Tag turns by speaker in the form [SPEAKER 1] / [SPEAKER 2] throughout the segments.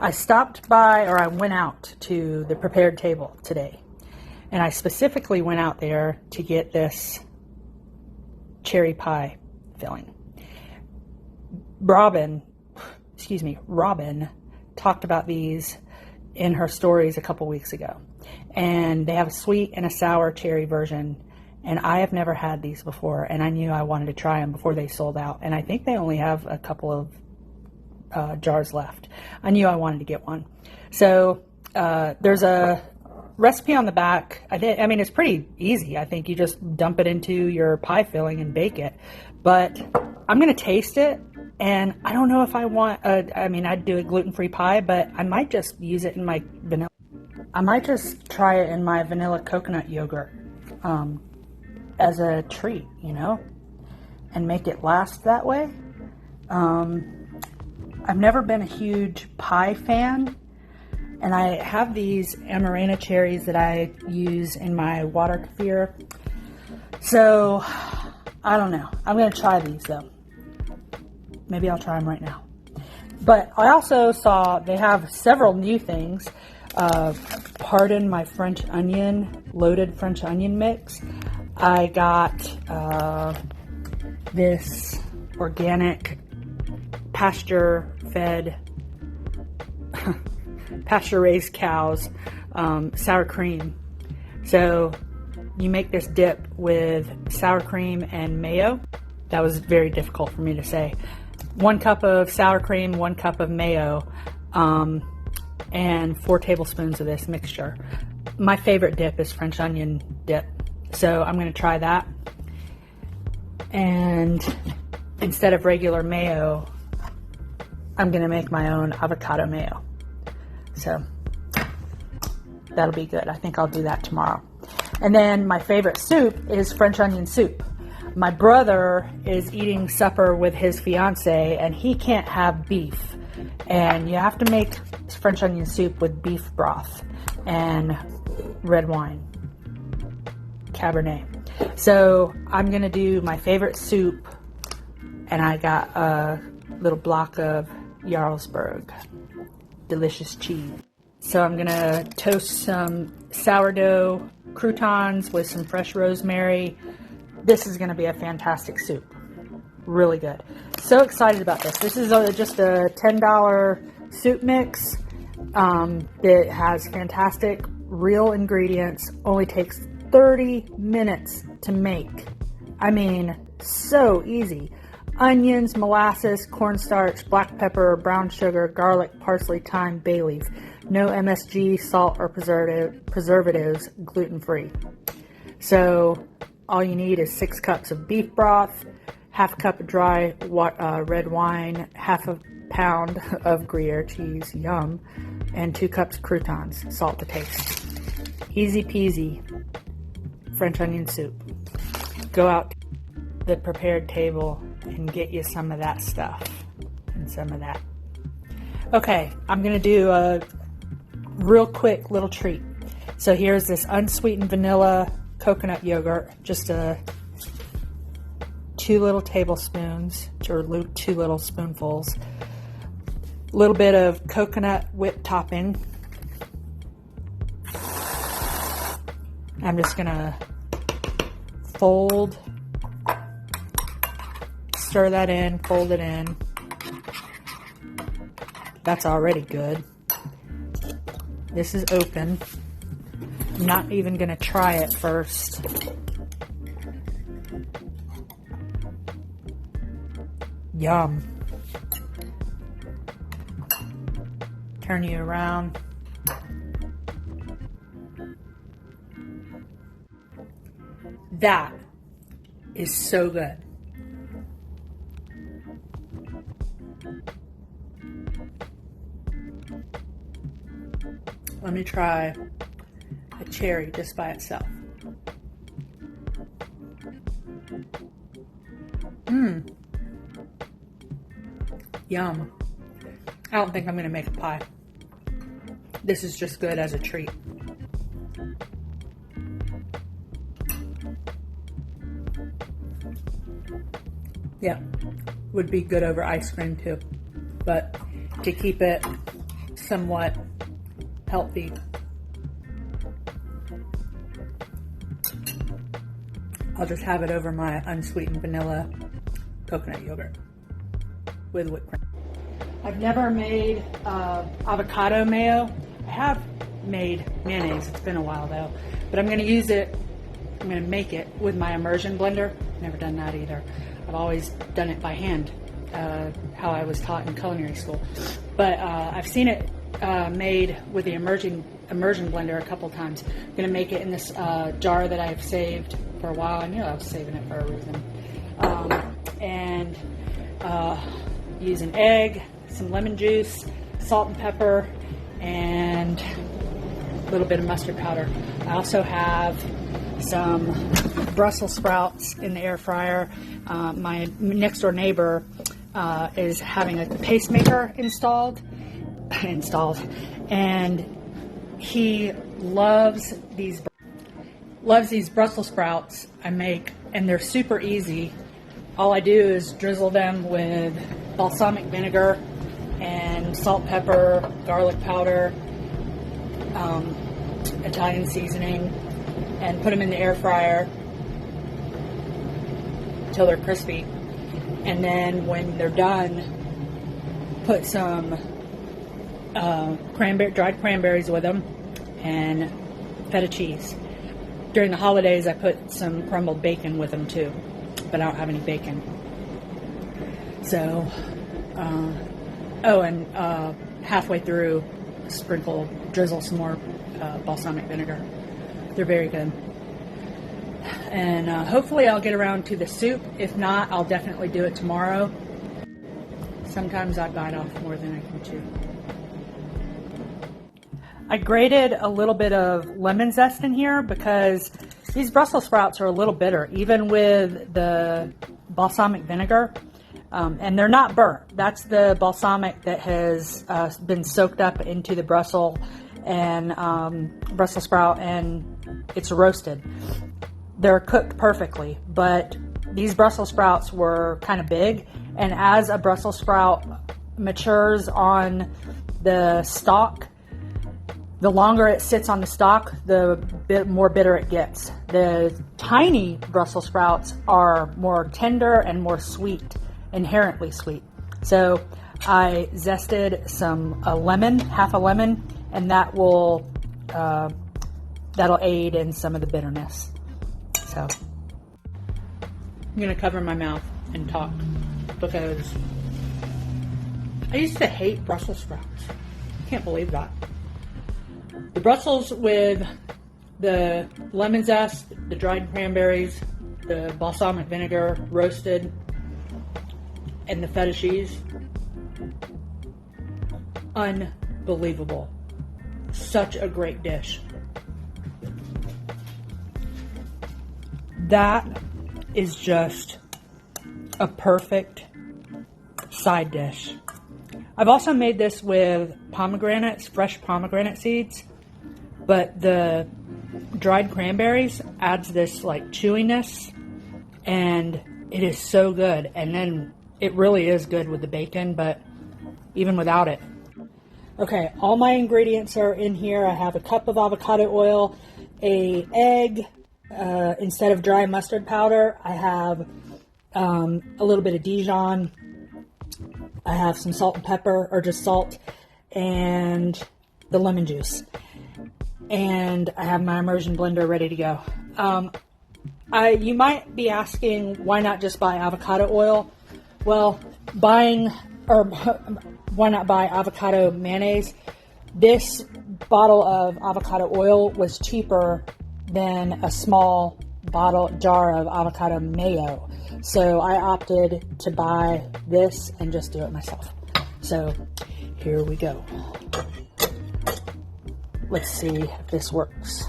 [SPEAKER 1] I stopped by, or I went out to the prepared table today, and I specifically went out there to get this cherry pie filling. Robin talked about these in her stories a couple weeks ago, and they have a sweet and a sour cherry version, and I have never had these before, and I knew I wanted to try them before they sold out, and I think they only have a couple of jars left. I knew I wanted to get one. So there's a recipe on the back. I mean, it's pretty easy. I think you just dump it into your pie filling and bake it. But I'm going to taste it, and I don't know if I want, I'd do a gluten-free pie, but I might just use it in my vanilla. I might just try it in my vanilla coconut yogurt as a treat, and make it last that way. I've never been a huge pie fan, and I have these Amarena cherries that I use in my water kefir. So, I don't know. I'm going to try these though. Maybe I'll try them right now. But I also saw they have several new things. Pardon my French onion, loaded French onion mix. I got this organic pasture-fed, pasture-raised cows sour cream. So you make this dip with sour cream and mayo. That was very difficult for me to say. 1 cup of sour cream, 1 cup of mayo, and 4 tablespoons of this mixture. My favorite dip is French onion dip, so I'm going to try that. And instead of regular mayo, I'm going to make my own avocado mayo. So that'll be good. I think I'll do that tomorrow. And then my favorite soup is French onion soup. My brother is eating supper with his fiance, and he can't have beef. And you have to make French onion soup with beef broth and red wine, Cabernet. So I'm going to do my favorite soup, and I got a little block of Jarlsberg, delicious cheese. So I'm going to toast some sourdough croutons with some fresh rosemary. This is going to be a fantastic soup. Really good. So excited about this. This is just a $10 soup mix that has fantastic real ingredients. Only takes 30 minutes to make. I mean, so easy. Onions, molasses, cornstarch, black pepper, brown sugar, garlic, parsley, thyme, bay leaf. No MSG, salt, or preservatives, gluten-free. So all you need is 6 cups of beef broth, half cup of dry red wine, half a pound of Gruyere cheese, yum, and 2 cups of croutons, salt to taste. Easy peasy French onion soup. Go out to the prepared table and get you some of that stuff and some of that. Okay, I'm going to do a real quick little treat. So here's this unsweetened vanilla coconut yogurt, just 2 little tablespoons, or 2 little spoonfuls. A little bit of coconut whipped topping. I'm just going to stir that in, fold it in. That's already good. This is open. I'm not even going to try it first. Yum. Turn you around. That is so good. Let me try a cherry just by itself. Yum. I don't think I'm going to make a pie. This is just good as a treat. Yeah, would be good over ice cream too. But to keep it somewhat healthy. I'll just have it over my unsweetened vanilla coconut yogurt with whipped cream. I've never made avocado mayo. I have made mayonnaise. It's been a while though, but I'm going to use it. I'm going to make it with my immersion blender. Never done that either. I've always done it by hand, how I was taught in culinary school. But I've seen it made with the immersion blender a couple times. I'm going to make it in this jar that I've saved for a while. I knew I was saving it for a reason. And use an egg, some lemon juice, salt and pepper, and a little bit of mustard powder. I also have some Brussels sprouts in the air fryer. My next door neighbor is having a pacemaker installed, and he loves these Brussels sprouts I make, and they're super easy. All I do is drizzle them with balsamic vinegar and salt, pepper, garlic powder, Italian seasoning, and put them in the air fryer until they're crispy. And then when they're done, put some dried cranberries with them and feta cheese. During the holidays, I put some crumbled bacon with them too, but I don't have any bacon. So, halfway through, drizzle some more balsamic vinegar. They're very good. And hopefully I'll get around to the soup. If not, I'll definitely do it tomorrow. Sometimes I bite off more than I can chew. I grated a little bit of lemon zest in here because these Brussels sprouts are a little bitter, even with the balsamic vinegar. And they're not burnt. That's the balsamic that has been soaked up into the Brussels sprout, and it's roasted. They're cooked perfectly, but these Brussels sprouts were kind of big, and as a Brussels sprout matures on the stalk, the longer it sits on the stalk, the more bitter it gets. The tiny Brussels sprouts are more tender and more sweet, inherently sweet. So I zested half a lemon, and that'll aid in some of the bitterness. So I'm going to cover my mouth and talk because I used to hate Brussels sprouts. Can't believe that. The Brussels with the lemon zest, the dried cranberries, the balsamic vinegar, roasted, and the feta cheese. Unbelievable. Such a great dish. That is just a perfect side dish. I've also made this with pomegranates, fresh pomegranate seeds, but the dried cranberries adds this like chewiness, and it is so good. And then it really is good with the bacon, but even without it. Okay, all my ingredients are in here. I have a cup of avocado oil, an egg, instead of dry mustard powder, I have a little bit of Dijon. I have some salt and pepper, or just salt, and the lemon juice. And I have my immersion blender ready to go. You might be asking, why not just buy avocado oil? Well, why not buy avocado mayonnaise? This bottle of avocado oil was cheaper than a small jar of avocado mayo. So I opted to buy this and just do it myself. So here we go. Let's see if this works.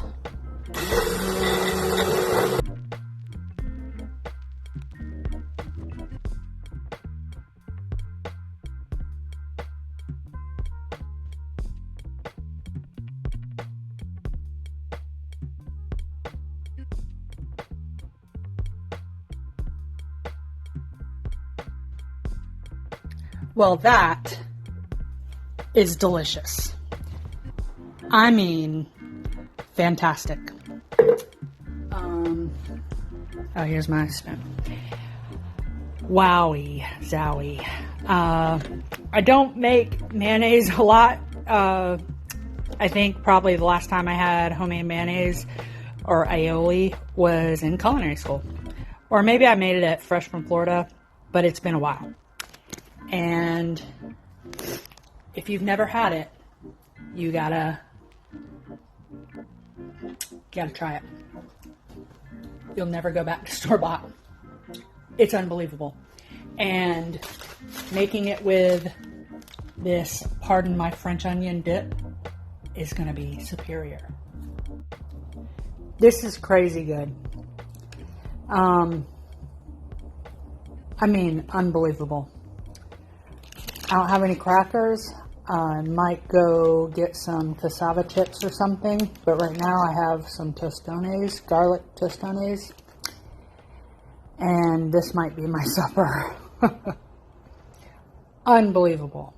[SPEAKER 1] Well, that is delicious. I mean, fantastic. Oh, here's my spoon. Wowie, zowie. I don't make mayonnaise a lot. I think probably the last time I had homemade mayonnaise or aioli was in culinary school. Or maybe I made it at Fresh from Florida, but it's been a while. And if you've never had it, you gotta try it. You'll never go back to store-bought. It's unbelievable. And making it with this, pardon my French onion dip, is going to be superior. This is crazy good. I mean, unbelievable. I don't have any crackers. I might go get some cassava chips or something, but right now I have some tostones, garlic tostones, and this might be my supper. Unbelievable.